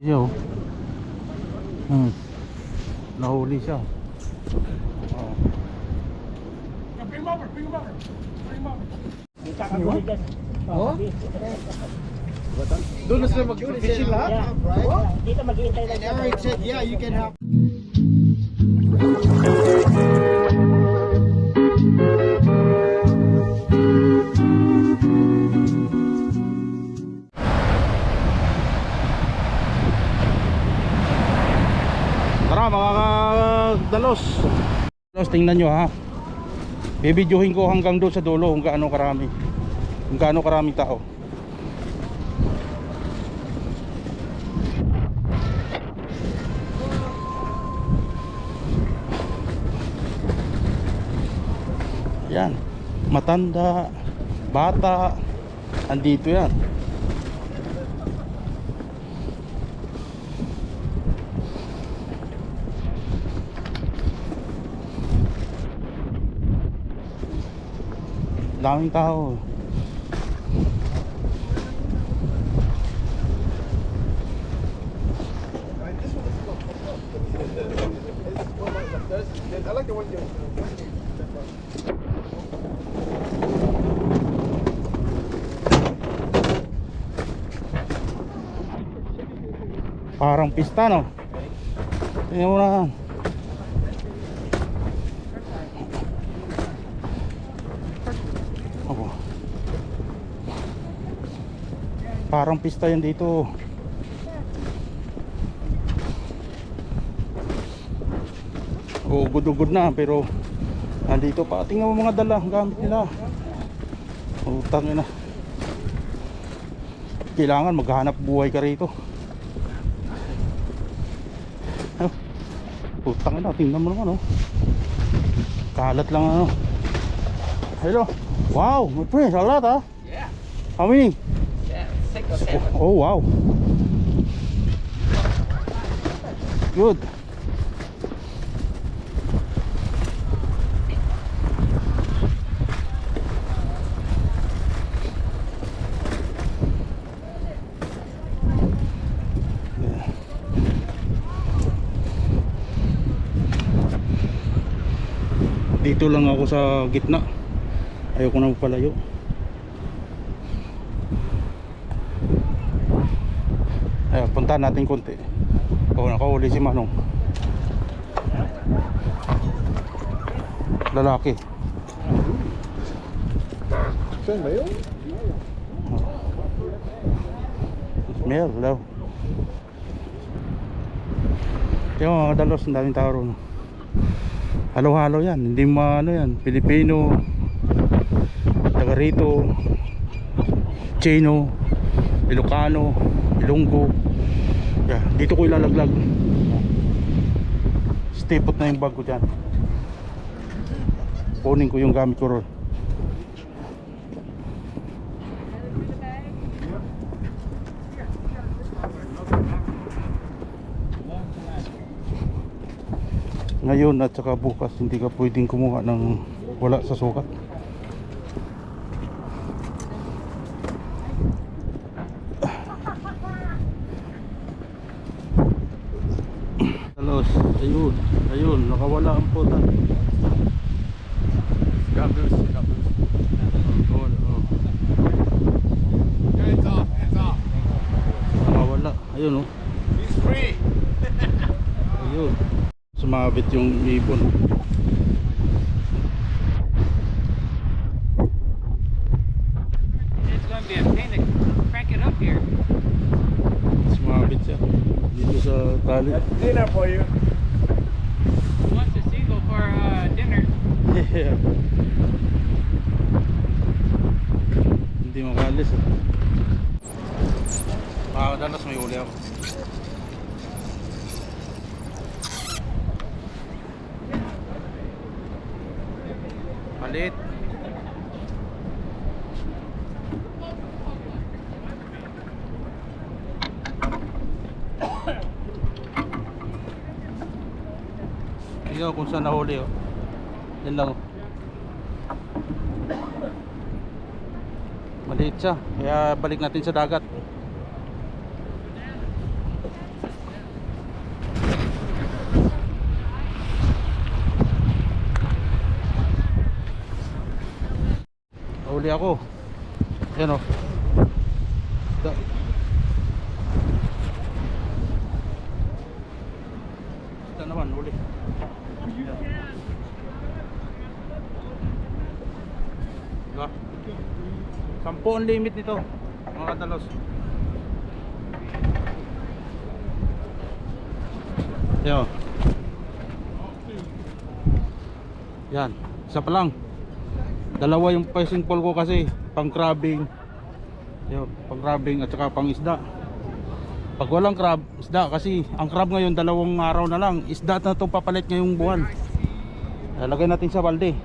Yo. Nahuli siya. Oh. Bring him over, bring him over. Bring him over. Oh? Doon na sila mag-fishing lahat? Right? Dito mag-iintay lang. And Eric said, yeah, you can have... Tara mga dalos. Tingnan nyo ha. Bibidyohin ko hanggang doon sa dulo kung gaano karami. Kung gaano karaming tao. Yan. Matanda, bata, andito yan. Daming tao. I like the one you... Parang pista no. Tingnan mo na. Opo. Parang pista yan dito. Ugod-ugod na pero nandito pa. Tingnan mo mga dala gamit nila. Utang na. Kailangan maghanap buhay ka rito. Utang na, tingnan mo naman oh. Kalat lang ano. Hello. Wow, my friend, a lot huh? Yeah. How many? Yeah, 6 or 7. Oh wow. Good. Dito lang ako sa gitna. Ayoko na magpalayo. Ay, puntahan natin konti. Oh, nakahuli si Manong. Lalaki. Saan ba yun? Smell daw. Yung mga dalos, ang daming tao ron. Halo-halo yan, hindi ano yan, Pilipino, taga rito, Chino, Ilocano, Ilonggo. Yeah, dito ko ilalaglag. Stipot na yung bag ko dyan. Kunin ko yung gamit ko ron. Ngayon at saka bukas hindi ka pwedeng kumuha ng wala sa sukat. Talos, ayun, ayun, nakawala ang puta. Gabus. Hands off, hands off. Nakawala, ayun oh. He's free. Ayun. Sumabit yung ibon. It's going to be a pain to crank it up here. Sumabit siya dito sa tali. That's dinner for you. Who wants a seagull for dinner? Yeah. Hindi makalis eh. Dalas may uli ako. Malit. Ikaw kung saan nahuli oh. Yan lang oh. Maliit siya. Kaya balik natin sa dagat. ako. Yan o. Ito naman, huli. Diba? 10 ang limit nito, mga kadalos. Yo. Yan, isa pa lang. Dalawa yung fishing pole ko kasi pang crabbing. Yo, pang crabbing at saka pang isda. Pag walang crab, isda kasi ang crab ngayon 2 araw na lang. Isda na itong papalit ngayong buwan. Lalagay natin sa balde.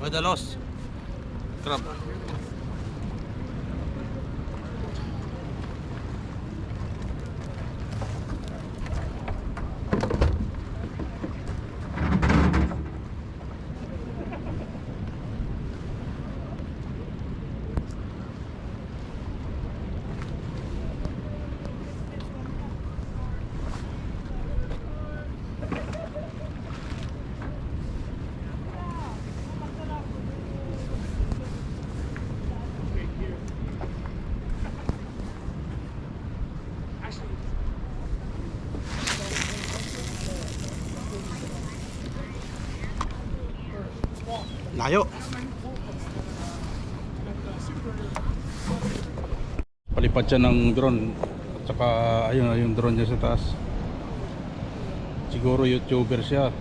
Madalos crab. Layo. Palipad siya ng drone. At saka ayun yung drone niya sa taas. Siguro YouTuber siya.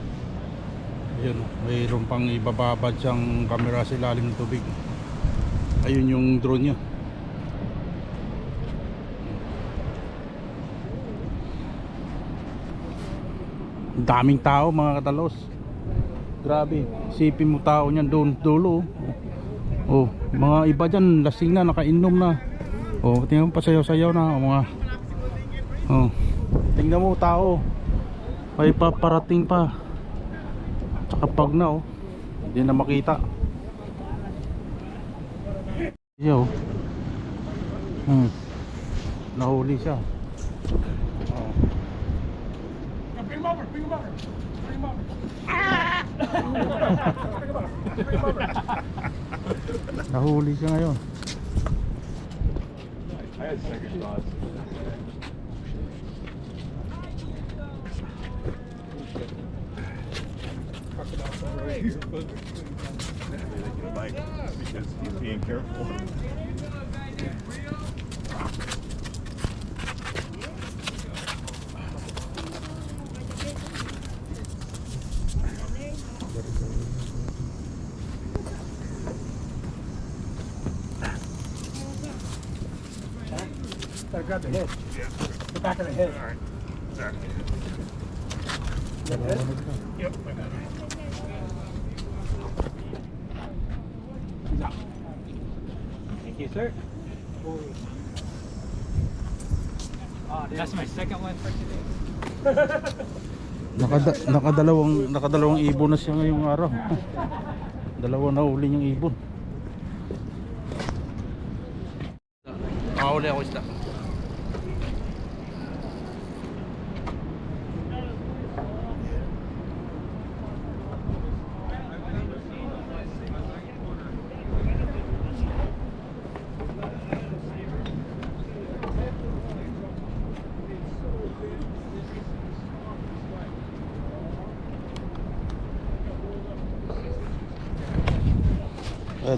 Ayun, mayroon pang ibababad siyang camera sa ilalim ng tubig. Ayun yung drone niya. Daming tao mga katalos. Grabe, isipin mo tao niyan doon dulo. Oh, mga iba diyan lasing na, nakainom na. Oh, tingnan mo pa sayaw-sayaw na mga. Oh. Tingnan mo tao. May paparating pa. Tsaka pag na oh. Hindi na makita. Yo. Nahuli siya. Oh. Bring him over, bring him over. Bring him over. Nahuli siya ngayon. I had second thoughts. Like, because he's being careful. Grab the head. Yeah. The back of the head. All right. Exactly. Yep. I got it. He's out. Thank you, sir. That's my second one for today. Nakadalawang ibon na siya ngayong araw. Dalawa na uli yung ibon. Nakahuli ako isda.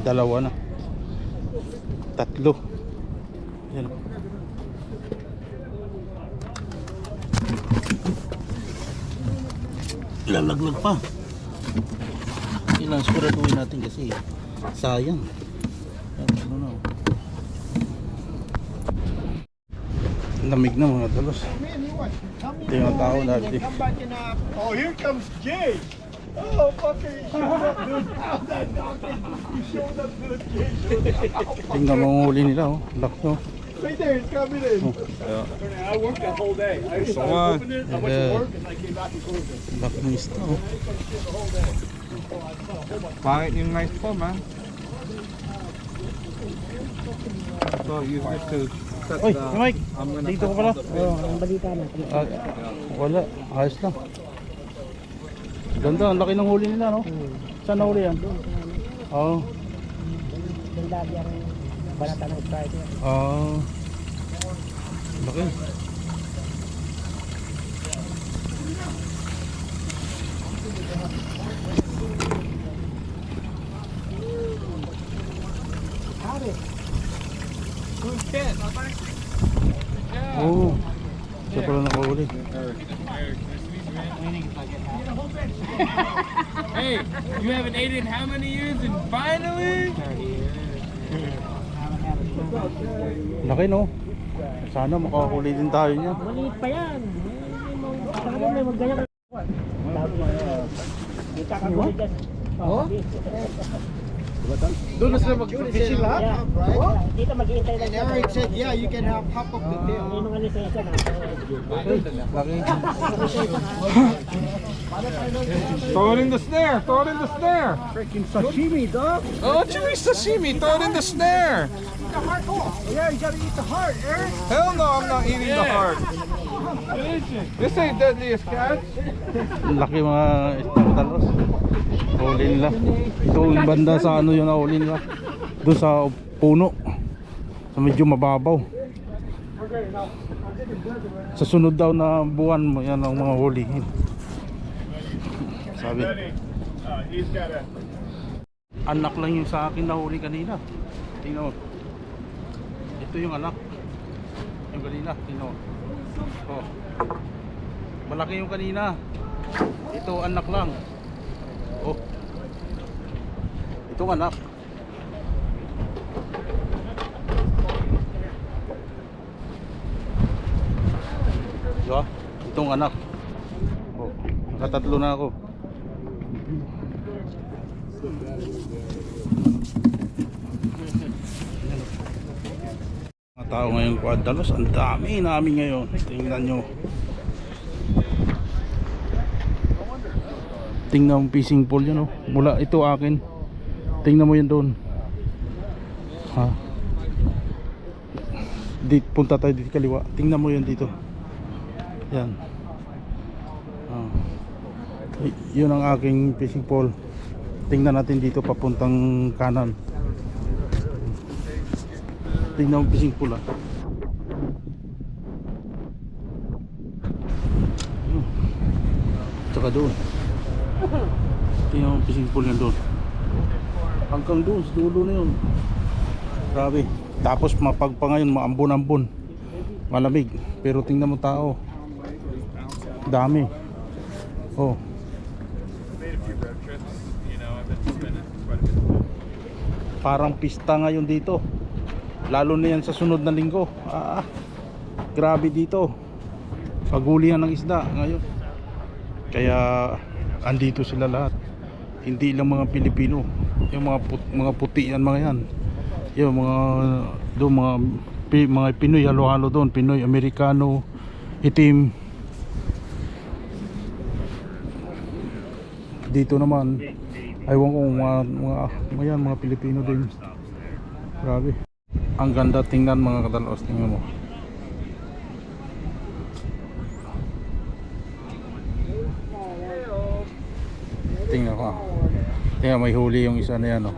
Dalawa na. Tatlo. Yan. Lalaglag pa. Ilang siguraduhin natin kasi sayang. Ano na. Lamig na mga talos. Ito yung tao natin. Oh, here comes Jay. Oh, fucker, you showed up, dude. How's that knocking? You showed up good, Jay. Tingnan mo ang huli nila, oh. Laki, oh. Right there, it's coming in. I worked that whole day. I opened it, I went to work, and I came back and closed it. Laki ng isda, oh. Pangit yung nice po, man. So use this to set Oy, the... Mike! I'm gonna Dito ka set pala? all the fish. Ang balita natin. Wala, ayos lang. Ganda, ang laki ng huli nila, no? Saan nahuli yan? Oo. Yung lagi ang banata ng striker. Laki. Oh, siya pala nakahuli. Hey, you haven't ate in how many years and finally? Laki, no? Sana makahuli din tayo niya. Maliit pa yan. Saka may magganyan. Kita ka mo dyan. Oh? Doon na sila mag-fishing lahat? Yeah. Dito mag-iintay lang siya. Eric said, yeah, you can have half of the tail. May mga lisensya na. Laki. Throw it in the snare! Throw it in the snare! Freaking sashimi, dog. Oh, what you mean sashimi? Throw it in the snare! Yeah, you gotta eat the heart, Eric. Hell no, I'm not eating the heart. This ain't deadliest catch. Laki mga isdang huli nila. Ito yung banda sa ano yung nahuli nila. Doon sa puno. Sa medyo mababaw. Sa sunod daw na buwan mo yan ang mga huli. Sabi. He's got a. Anak lang yung sa akin nahuli kanina. Tingnan mo. Ito yung anak. Yung kanina. Tingnan mo. Oh. Malaki yung kanina. Ito anak lang. Oh. Itong anak. Diba? Itong anak. Oh. Nakatatlo na ako. Mga tao ngayon Quadalos, ang dami namin ngayon. Tingnan nyo. Tingnan mo fishing pole yan, oh. Mula ito akin. Tingnan mo yan doon. Ha. Punta tayo dito kaliwa. Tingnan mo yan dito. Yan. Yun ang aking fishing pole. Tingnan natin dito papuntang kanan. Tingnan mo fishing pole, ah. Tsaka doon. Tingnan mo fishing pole yan doon. Hanggang doon sa dulo na yun. Grabe. Tapos mapagpa ngayon, maambon-ambon, malamig. Pero tingnan mo tao, dami. Oh. Parang pista ngayon dito. Lalo na yan sa sunod na linggo. Grabe dito. Paghulihan ng isda ngayon. Kaya andito sila lahat. Hindi lang mga Pilipino. Yung mga puti yan, mga yan. Yung mga doon, mga Pinoy, halo-halo doon. Pinoy, Amerikano, itim. Dito naman, aywan ko mga Pilipino din. Grabe. Ang ganda tingnan mga kadalos. Tingnan mo. Tingnan ko. Tingnan, may huli yung isa na yan, oh.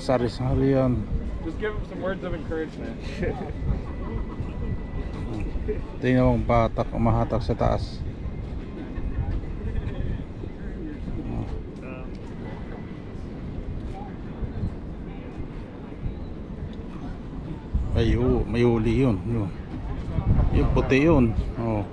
Sari-sari yan. Just give him some words of encouragement. Tingnan mo, mahatak sa taas. Ay, may huli yun. Yung puti yun. Oh.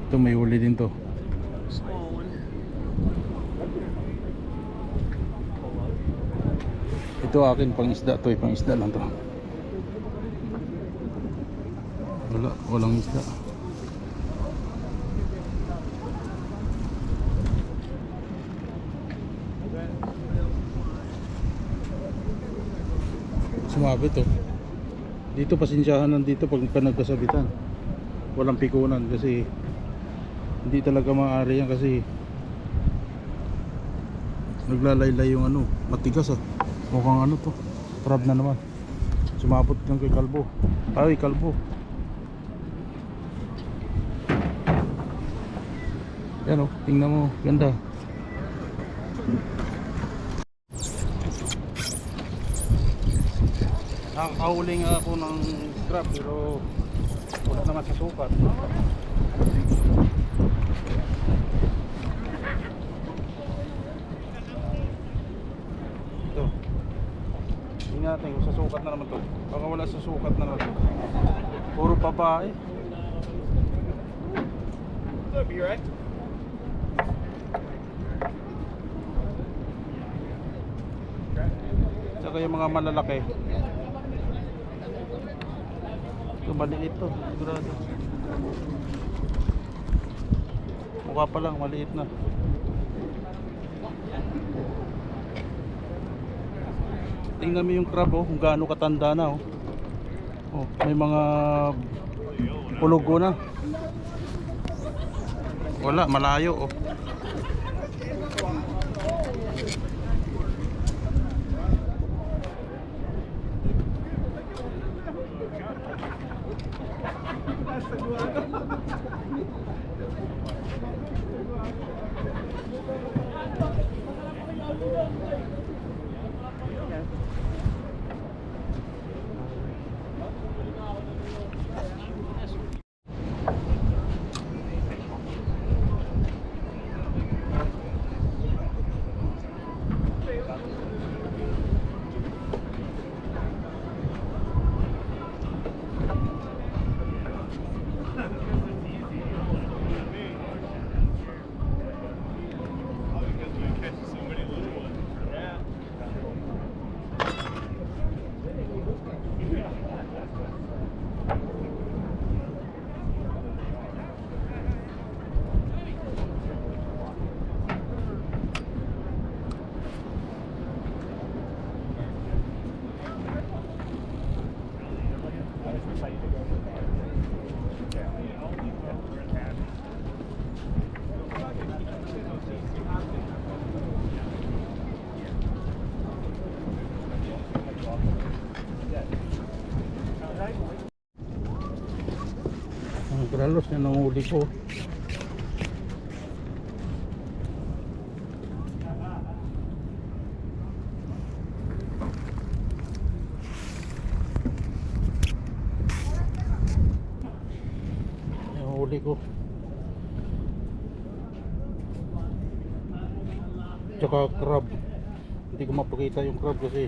Ito may huli din to. Ito akin pang isda to, pang isda lang to. Walang isda. sumabit oh. Dito pasensyahan nandito pag nagkasabitan. Walang pikunan kasi hindi talaga maaari yan kasi naglalaylay yung ano, matigas ah. Mukhang ano to, crab na naman. Sumabot ng kay kalbo. Ay, kalbo. Yan oh, tingnan mo, ganda. Nakakahuli nga ako ng crab pero wala naman sa sukat. Ito. Tingnan natin kung sa sukat na naman to. Baka wala sa sukat na naman to. Puro babae. Look, you right? Saka yung mga malalaki. Ito maliit to, sigurado. Mukha pa lang, maliit na. Tingnan mo yung crab oh, kung gaano katanda na oh. Oh, may mga pulugo na. Wala, malayo oh. Ang gralos na nanguli ko. Nanguli ko. Tsaka crab. Hindi ko mapakita yung crab kasi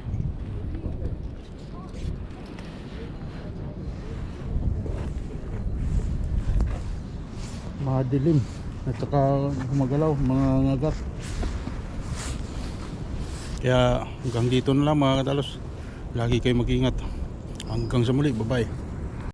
madilim at saka gumagalaw mga ngagat. Kaya hanggang dito na lang mga kadalos. Lagi kayo mag-ingat. Hanggang sa muli, bye bye.